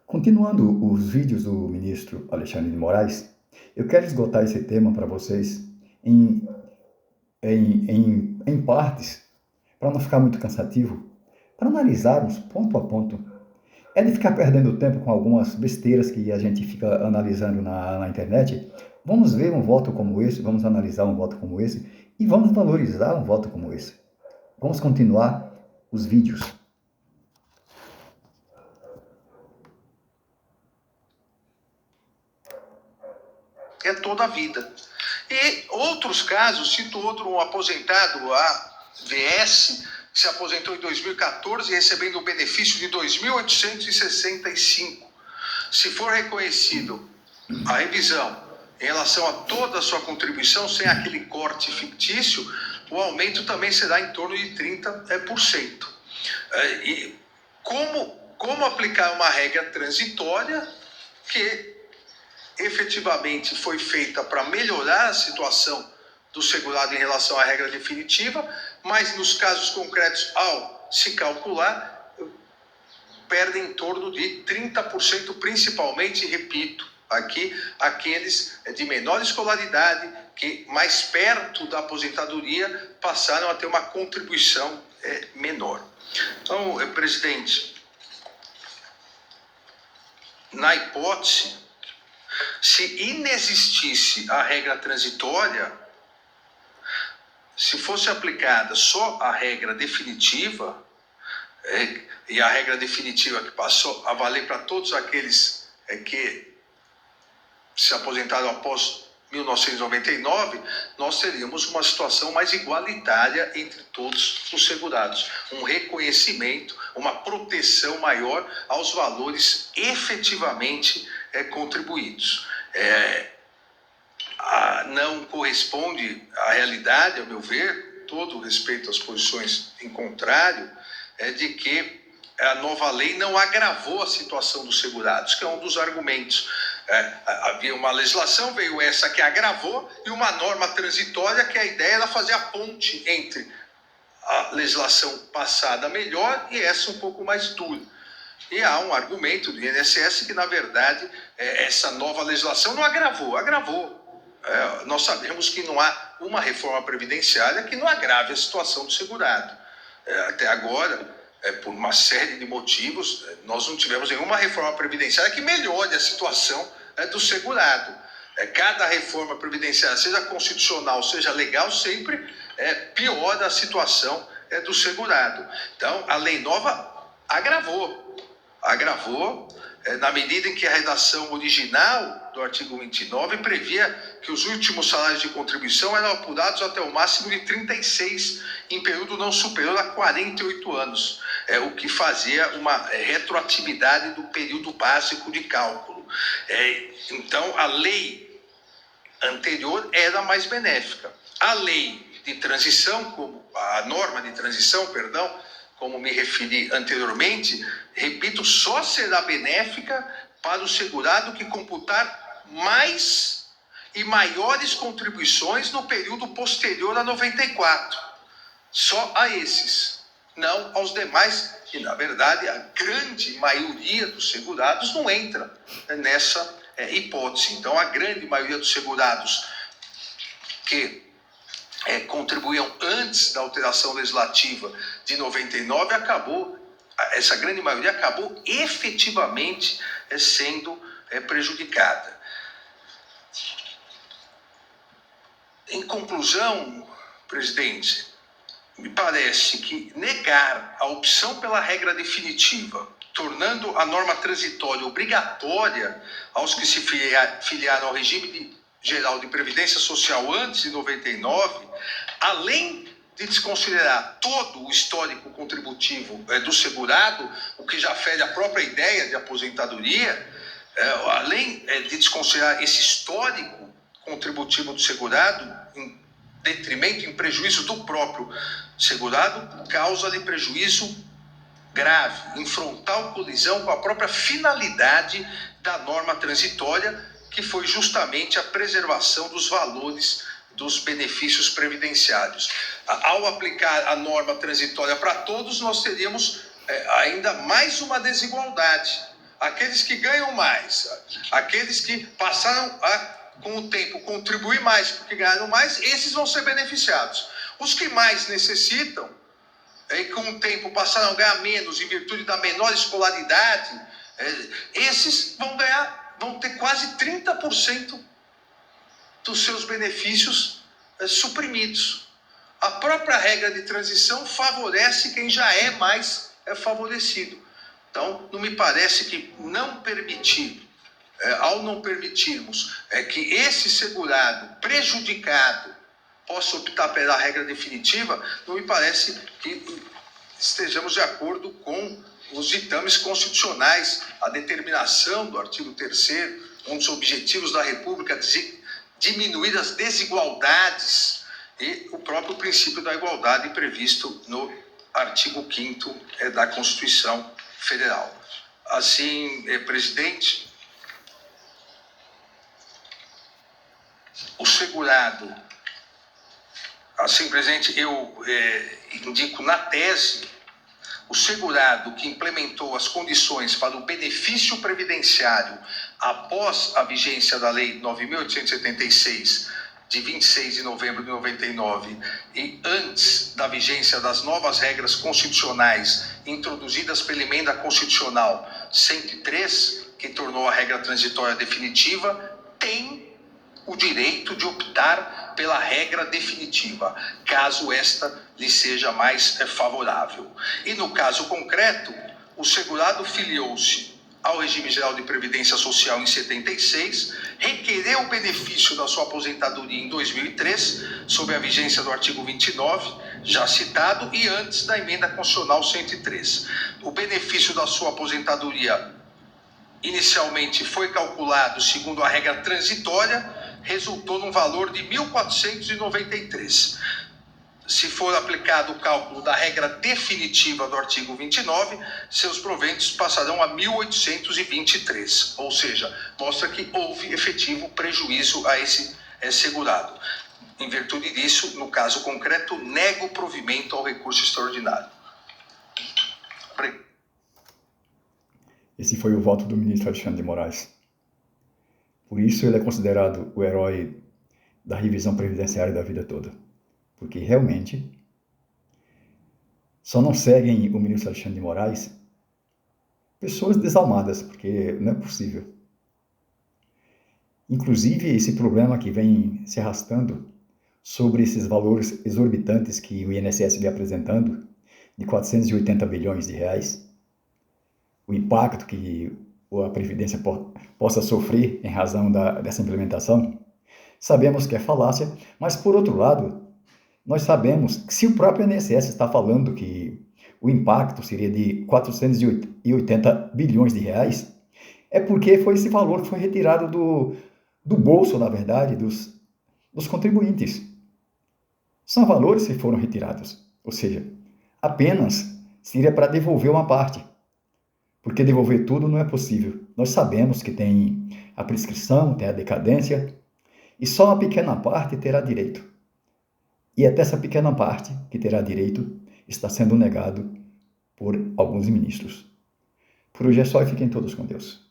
Continuando os vídeos do ministro Alexandre de Moraes, eu quero esgotar esse tema para vocês em, em partes, para não ficar muito cansativo, para analisarmos ponto a ponto. É de ficar perdendo tempo com algumas besteiras que a gente fica analisando na internet. Vamos ver um voto como esse, vamos analisar um voto como esse e vamos valorizar um voto como esse. Vamos continuar os vídeos. É toda a vida. E outros casos, cito outro, um aposentado, a VS, que se aposentou em 2014 recebendo o benefício de 2.865. Se for reconhecido a revisão em relação a toda a sua contribuição, sem aquele corte fictício, o aumento também será em torno de 30%. E como aplicar uma regra transitória que efetivamente foi feita para melhorar a situação do segurado em relação à regra definitiva, mas nos casos concretos, ao se calcular, perde em torno de 30%, principalmente, repito, aqui, aqueles de menor escolaridade, que mais perto da aposentadoria passaram a ter uma contribuição menor. Então, presidente, na hipótese, se inexistisse a regra transitória, se fosse aplicada só a regra definitiva, e a regra definitiva que passou a valer para todos aqueles que se aposentaram após 1999, nós teríamos uma situação mais igualitária entre todos os segurados. Um reconhecimento, uma proteção maior aos valores efetivamente contribuídos. Não corresponde à realidade, ao meu ver, todo respeito às posições em contrário, de que a nova lei não agravou a situação dos segurados, que é um dos argumentos. Havia uma legislação, veio essa que agravou, e uma norma transitória que a ideia era fazer a ponte entre a legislação passada melhor e essa um pouco mais dura. E há um argumento do INSS que, na verdade, essa nova legislação não agravou. Nós sabemos que não há uma reforma previdenciária que não agrave a situação do segurado. Até agora, por uma série de motivos, nós não tivemos nenhuma reforma previdenciária que melhore a situação do segurado. Cada reforma previdenciária, seja constitucional, seja legal, sempre piora a situação do segurado. Então, a lei nova agravou, na medida em que a redação original do artigo 29 previa que os últimos salários de contribuição eram apurados até o máximo de 36 em período não superior a 48 anos, o que fazia uma retroatividade do período básico de cálculo. Então, a lei anterior era mais benéfica. A lei de transição, a norma de transição, como me referi anteriormente, repito, só será benéfica para o segurado que computar mais e maiores contribuições no período posterior a 94. Só a esses, não aos demais, que na verdade a grande maioria dos segurados não entra nessa hipótese. Então, a grande maioria dos segurados que contribuíam antes da alteração legislativa de 99, essa grande maioria acabou efetivamente sendo prejudicada. Em conclusão, presidente, me parece que negar a opção pela regra definitiva, tornando a norma transitória obrigatória aos que se filiaram ao regime geral de previdência social antes de 99, além de desconsiderar todo o histórico contributivo do segurado, o que já fere a própria ideia de aposentadoria, além de desconsiderar esse histórico contributivo do segurado, em detrimento, em prejuízo do próprio segurado, causa-lhe prejuízo grave, em frontal colisão com a própria finalidade da norma transitória, que foi justamente a preservação dos valores dos benefícios previdenciários. Ao aplicar a norma transitória para todos, nós teríamos ainda mais uma desigualdade, aqueles que ganham mais, aqueles que passaram a, com o tempo, contribuir mais porque ganharam mais, esses vão ser beneficiados. Os que mais necessitam, e com o tempo passaram a ganhar menos em virtude da menor escolaridade, esses vão ter quase 30% dos seus benefícios suprimidos. A própria regra de transição favorece quem já é mais favorecido. Então, não me parece que não permitir, ao não permitirmos que esse segurado prejudicado possa optar pela regra definitiva, não me parece que estejamos de acordo com os ditames constitucionais, a determinação do artigo 3º, um dos objetivos da República, diminuir as desigualdades e o próprio princípio da igualdade previsto no artigo 5º da Constituição Federal. Assim, presidente, o segurado, assim, presidente, eu indico na tese o segurado que implementou as condições para o benefício previdenciário após a vigência da Lei 9.876, de 26 de novembro de 99, e antes da vigência das novas regras constitucionais introduzidas pela Emenda Constitucional 103, que tornou a regra transitória definitiva, tem o direito de optar pela regra definitiva, caso esta lhe seja mais favorável. E no caso concreto, o segurado filiou-se ao Regime Geral de Previdência Social em 76, requereu o benefício da sua aposentadoria em 2003, sob a vigência do artigo 29, já citado, e antes da Emenda Constitucional 103. O benefício da sua aposentadoria inicialmente foi calculado segundo a regra transitória, resultou num valor de R$ 1.493. Se for aplicado o cálculo da regra definitiva do artigo 29, seus proventos passarão a 1.823, ou seja, mostra que houve efetivo prejuízo a esse segurado. Em virtude disso, no caso concreto, nego provimento ao recurso extraordinário. Esse foi o voto do ministro Alexandre de Moraes. Por isso ele é considerado o herói da revisão previdenciária da vida toda. Porque realmente só não seguem o ministro Alexandre de Moraes pessoas desalmadas, porque não é possível. Inclusive, esse problema que vem se arrastando sobre esses valores exorbitantes que o INSS vem apresentando, de 480 bilhões de reais, o impacto que a Previdência possa sofrer em razão dessa implementação, sabemos que é falácia, mas, por outro lado, nós sabemos que se o próprio INSS está falando que o impacto seria de 480 bilhões de reais, é porque esse valor foi retirado do bolso, na verdade, dos contribuintes. São valores que foram retirados, ou seja, apenas seria para devolver uma parte, porque devolver tudo não é possível. Nós sabemos que tem a prescrição, tem a decadência, e só uma pequena parte terá direito. E até essa pequena parte que terá direito está sendo negado por alguns ministros. Por hoje é só e fiquem todos com Deus.